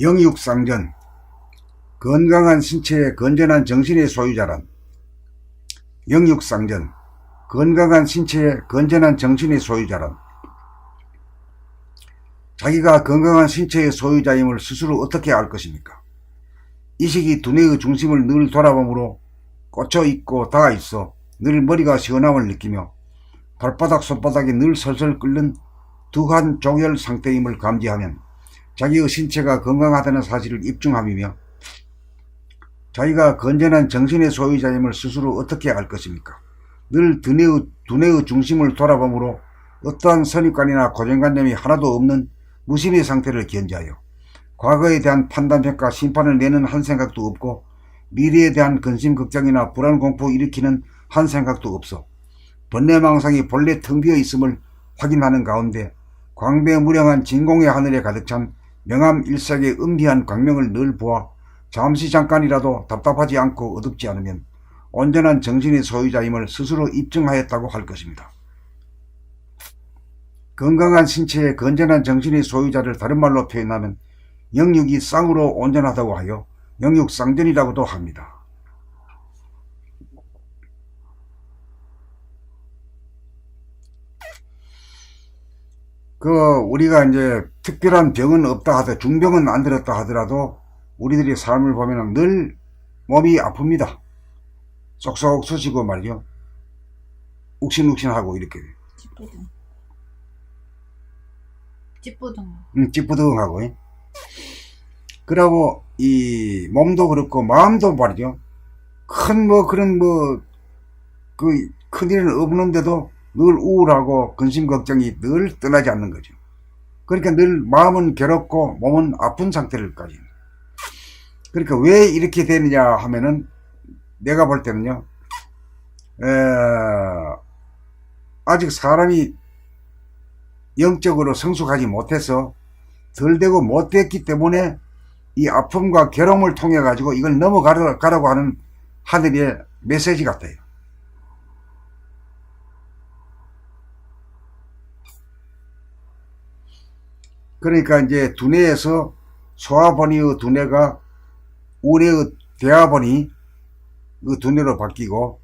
영육상전, 건강한 신체에 건전한 정신의 소유자란. 영육상전, 건강한 신체에 건전한 정신의 소유자란. 자기가 건강한 신체의 소유자임을 스스로 어떻게 알 것입니까? 이 시기 두뇌의 중심을 늘 돌아보므로 꽂혀 있고 닿아 있어 늘 머리가 시원함을 느끼며 발바닥 손바닥이 늘 설설 끓는 두한 조결 상태임을 감지하면 자기의 신체가 건강하다는 사실을 입증함이며, 자기가 건전한 정신의 소유자임을 스스로 어떻게 알 것입니까? 늘 두뇌의 중심을 돌아보므로 어떠한 선입관이나 고정관념이 하나도 없는 무심의 상태를 견지하여 과거에 대한 판단평가 심판을 내는 한 생각도 없고 미래에 대한 근심 걱정이나 불안 공포 일으키는 한 생각도 없어 번뇌망상이 본래 텅 비어 있음을 확인하는 가운데 광배무량한 진공의 하늘에 가득 찬 명암일색의 은비한 광명을 늘 보아 잠시 잠깐이라도 답답하지 않고 어둡지 않으면 온전한 정신의 소유자임을 스스로 입증하였다고 할 것입니다. 건강한 신체에 건전한 정신의 소유자를 다른 말로 표현하면 영육이 쌍으로 온전하다고 하여 영육쌍전이라고도 합니다. 우리가 이제 특별한 병은 없다 하더라도, 중병은 안 들었다 하더라도 우리들의 삶을 보면 늘 몸이 아픕니다. 쏙쏙 쑤시고 말이죠. 욱신욱신하고 이렇게. 찌뿌둥하고. 그러고 이 몸도 그렇고 마음도 말이죠. 큰일은 없는데도 늘 우울하고 근심 걱정이 늘 떠나지 않는 거죠. 그러니까 늘 마음은 괴롭고 몸은 아픈 상태를 가진. 그러니까 왜 이렇게 되느냐 하면은 내가 볼 때는요, 아직 사람이 영적으로 성숙하지 못해서 덜 되고 못 됐기 때문에 이 아픔과 괴로움을 통해 가지고 이걸 넘어가라고 하는 하늘의 메시지 같아요. 그러니까 이제 두뇌에서 소화번이의 두뇌가 우뇌의 대화번이 그 두뇌로 바뀌고,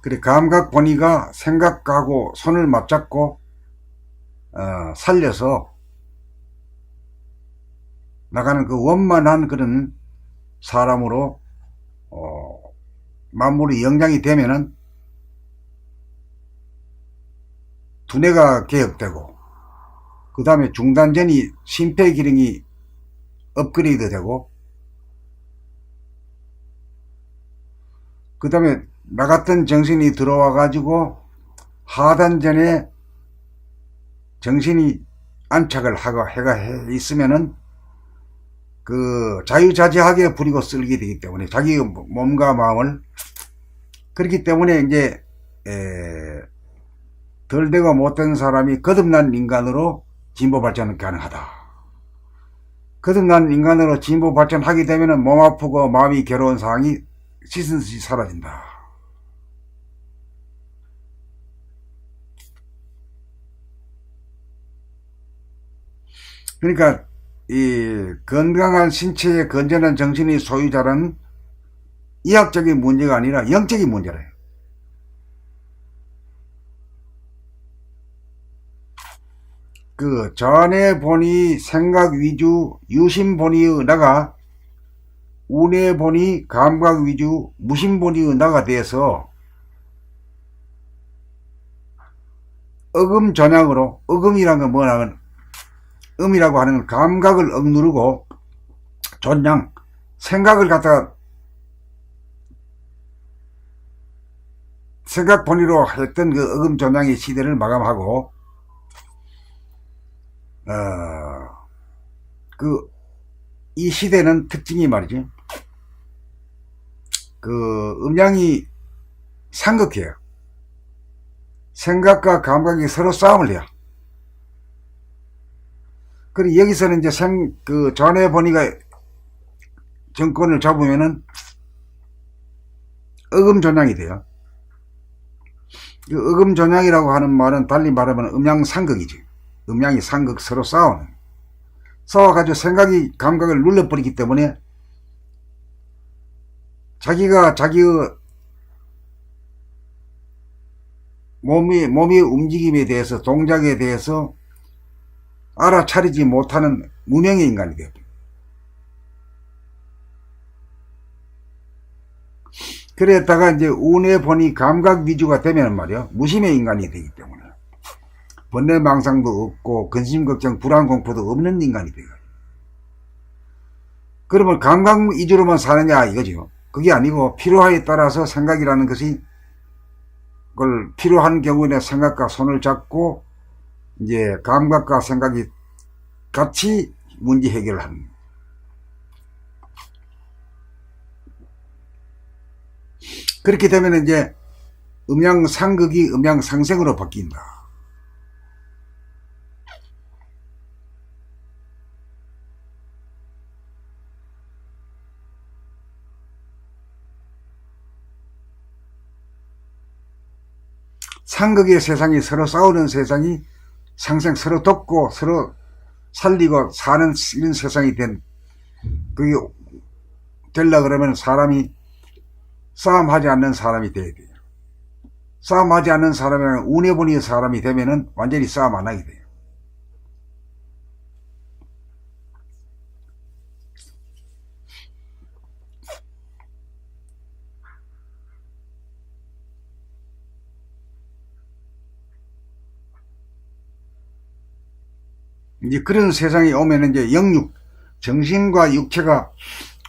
그래 감각번이가 생각하고 손을 맞잡고 살려서 나가는 그 원만한 그런 사람으로 만물이 영장이 되면은 두뇌가 개혁되고, 그 다음에 중단전이 심폐기능이 업그레이드 되고, 그 다음에 나갔던 정신이 들어와 가지고 하단전에 정신이 안착을 해가 있으면은 그 자유자재하게 부리고 쓸게 되기 때문에 자기 몸과 마음을, 그렇기 때문에 이제 덜 되고 못된 사람이 거듭난 인간으로 진보 발전은 가능하다. 거듭난 인간으로 진보 발전하게 되면 몸 아프고 마음이 괴로운 상황이 시선시 사라진다. 그러니까 이 건강한 신체에 건전한 정신의 소유자라는 이학적인 문제가 아니라 영적인 문제래요. 그 전에 보니 생각 위주 유심 보니의 나가 운에 보니 감각 위주 무심 보니의 나가 돼서 어금 전향으로, 어금이란 건 뭐냐면 음이라고 하는 건 감각을 억누르고 전향, 생각을 갖다가 생각 본위로 했던 그 어금 전향의 시대를 마감하고, 이 시대는 특징이 말이지, 그 음양이 상극해요. 생각과 감각이 서로 싸움을 해요. 그리고 여기서는 이제 전에 보니까 정권을 잡으면은 어금전향이 돼요. 그 어금전향이라고 하는 말은 달리 말하면 음양상극이지. 음양이 상극 서로 싸우는. 싸워가지고 생각이 감각을 눌러버리기 때문에 자기가 자기의 몸의 움직임에 대해서 동작에 대해서 알아차리지 못하는 무명의 인간이 되어요. 그랬다가 이제 운에 보니 감각 위주가 되면 말이야 무심의 인간이 되기 때문에 번뇌망상도 없고 근심걱정 불안공포도 없는 인간이 돼요. 그러면 감각 위주로만 사느냐 이거죠. 그게 아니고 필요에 따라서 생각이라는 것이 그걸 필요한 경우에는 생각과 손을 잡고 이제 감각과 생각이 같이 문제 해결을 하는. 그렇게 되면 이제 음양상극이 음양상생으로 바뀐다. 상극의 세상이 서로 싸우는 세상이 상생 서로 돕고 서로 살리고 사는 이런 세상이 그게 되려고 그러면 사람이 싸움하지 않는 사람이 돼야 돼요. 싸움하지 않는 사람이랑 운해보니 사람이 되면은 완전히 싸움 안 하게 돼요. 이제 그런 세상이 오면 이제 영육, 정신과 육체가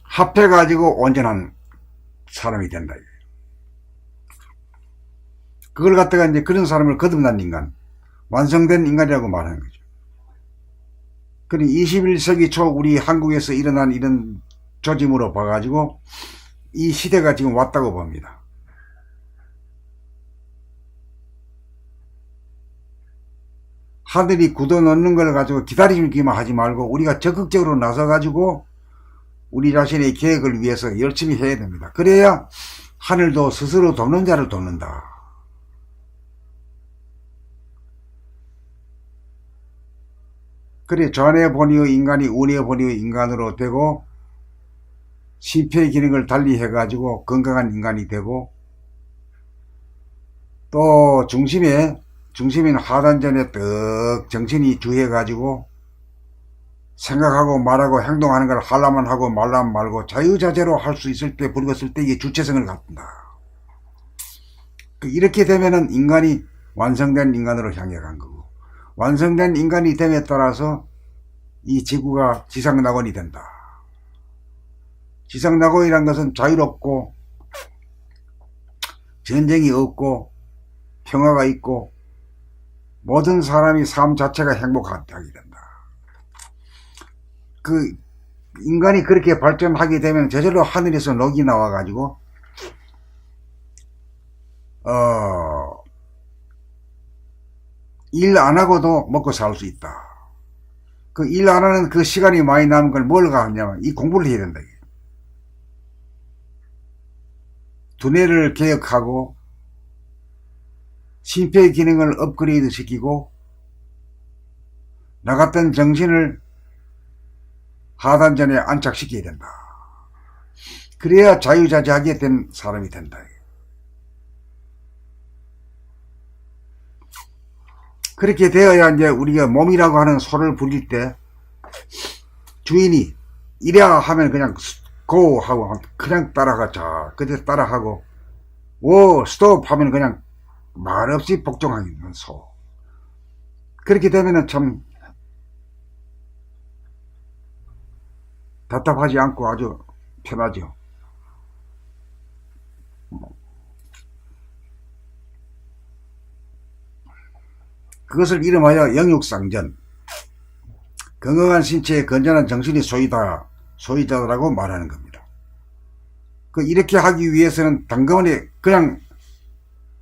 합해가지고 온전한 사람이 된다. 그걸 갖다가 이제 그런 사람을 거듭난 인간, 완성된 인간이라고 말하는 거죠. 그러니 21세기 초 우리 한국에서 일어난 이런 조짐으로 봐가지고 이 시대가 지금 왔다고 봅니다. 하늘이 굳어 놓는 걸 가지고 기다리기만 하지 말고 우리가 적극적으로 나서 가지고 우리 자신의 계획을 위해서 열심히 해야 됩니다. 그래야 하늘도 스스로 돕는 자를 돕는다. 그래 전에 보니의 인간이 운에 보니의 인간으로 되고 심폐의 기능을 달리 해가지고 건강한 인간이 되고 또 중심인 하단전에 떡 정신이 주해가지고 생각하고 말하고 행동하는 걸 하려면 하고 말라면 말고 자유자재로 할 수 있을 때 불었을 때 이게 주체성을 갖는다. 이렇게 되면은 인간이 완성된 인간으로 향해 간 거고 완성된 인간이 됨에 따라서 이 지구가 지상낙원이 된다. 지상낙원이란 것은 자유롭고 전쟁이 없고 평화가 있고 모든 사람이 삶 자체가 행복하게 된다. 그 인간이 그렇게 발전하게 되면 저절로 하늘에서 녹이 나와가지고 일 안 하고도 먹고 살 수 있다. 그 일 안 하는 그 시간이 많이 남은 걸 뭘 하냐면 이 공부를 해야 된다. 두뇌를 개혁하고 심폐의 기능을 업그레이드 시키고 나갔던 정신을 하단전에 안착시켜야 된다. 그래야 자유자재하게 된 사람이 된다. 그렇게 되어야 이제 우리가 몸이라고 하는 소를 부릴 때 주인이 이래야 하면 그냥 고 하고 그냥 따라가자. 그때 따라하고 오 스톱 하면 그냥 말없이 복종하는 소. 그렇게 되면은 참 답답하지 않고 아주 편하죠. 그것을 이름하여 영육상전, 건강한 신체에 건전한 정신이 소유자라고 말하는 겁니다. 이렇게 하기 위해서는 단거만에 그냥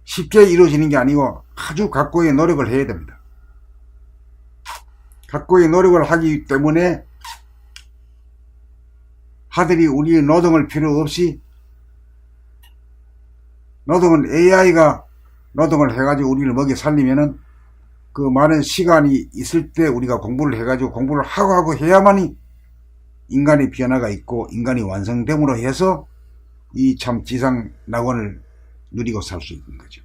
쉽게 이루어지는 게 아니고 아주 각고의 노력을 해야 됩니다. 각고의 노력을 하기 때문에 하늘이 우리의 노동을 필요 없이 노동은 AI가 노동을 해가지고 우리를 먹여 살리면은 그 많은 시간이 있을 때 우리가 공부를 해가지고 공부를 하고 해야만이 인간의 변화가 있고 인간이 완성됨으로 해서 이 참 지상 낙원을 누리고 살 수 있는 거죠.